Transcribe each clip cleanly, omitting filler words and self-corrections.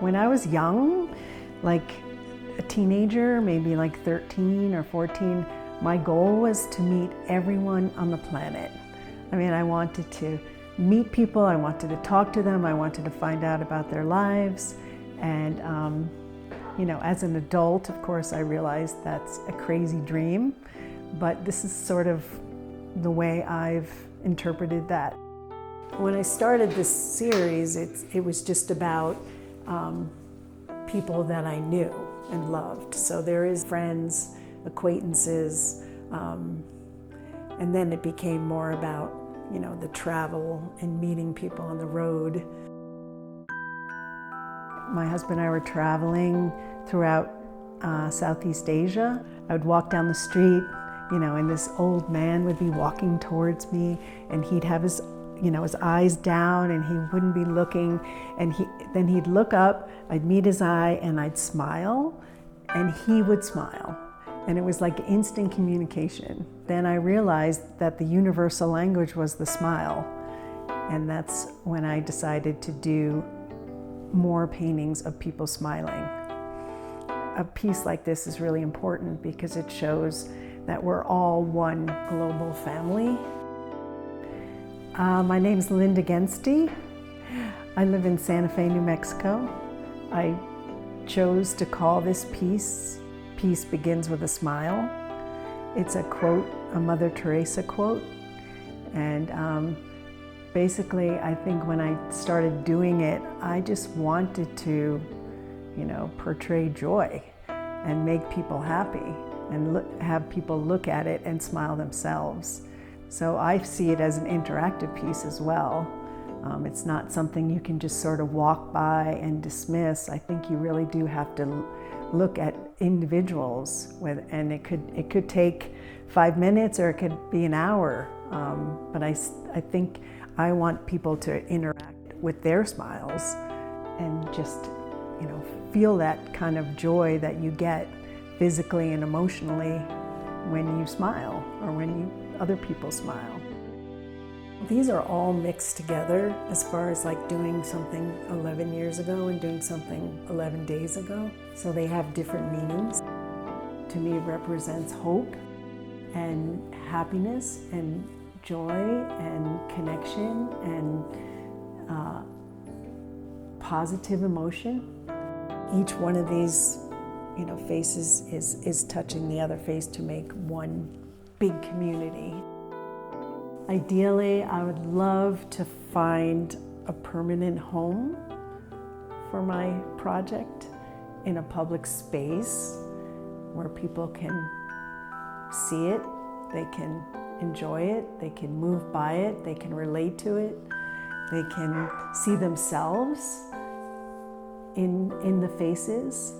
When I was young, like a teenager, maybe like 13 or 14, my goal was to meet everyone on the planet. I mean, I wanted to meet people, I wanted to talk to them, I wanted to find out about their lives. And you know, as an adult, of course, I realized that's a crazy dream, but this is sort of the way I've interpreted that. When I started this series, it was just about people that I knew and loved. So there is friends, acquaintances, and then it became more about, you know, the travel and meeting people on the road. My husband and I were traveling throughout Southeast Asia. I would walk down the street, you know, and this old man would be walking towards me, and he'd have his, you know, his eyes down, and he wouldn't be looking, and then he'd look up, I'd meet his eye, and I'd smile, and he would smile. And it was like instant communication. Then I realized that the universal language was the smile. And that's when I decided to do more paintings of people smiling. A piece like this is really important because it shows that we're all one global family. My name's Linda Guenste. I live in Santa Fe, New Mexico. I chose to call this piece "Peace Begins with a Smile." It's a quote, a Mother Teresa quote. And basically, I think when I started doing it, I just wanted to, you know, portray joy and make people happy and have people look at it and smile themselves. So I see it as an interactive piece as well. It's not something you can just sort of walk by and dismiss. I think you really do have to look at individuals and it could take 5 minutes or it could be an hour. But I think I want people to interact with their smiles and just, you know, feel that kind of joy that you get physically and emotionally when you smile or when other people smile. These are all mixed together as far as like doing something 11 years ago and doing something 11 days ago. So they have different meanings. To me, it represents hope and happiness and joy and connection and positive emotion. Each one of these, you know, faces is touching the other face to make one big community. Ideally, I would love to find a permanent home for my project in a public space where people can see it, they can enjoy it, they can move by it, they can relate to it, they can see themselves in the faces,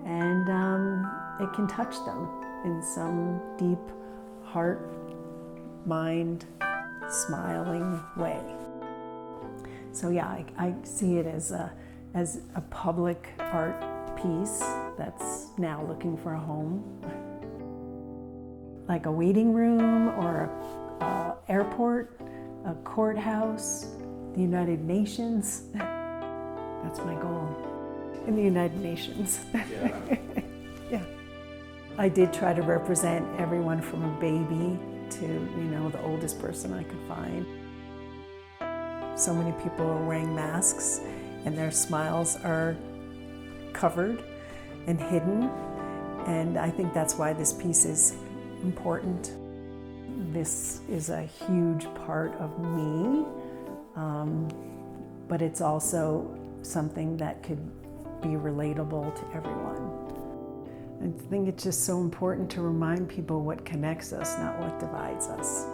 and it can touch them in some deep heart, mind, smiling way. So yeah, I see it as a public art piece that's now looking for a home. Like a waiting room or an airport, a courthouse, the United Nations. That's my goal. In the United Nations. Yeah. Yeah. I did try to represent everyone from a baby to, you know, the oldest person I could find. So many people are wearing masks and their smiles are covered and hidden. And I think that's why this piece is important. This is a huge part of me, but it's also something that could be relatable to everyone. I think it's just so important to remind people what connects us, not what divides us.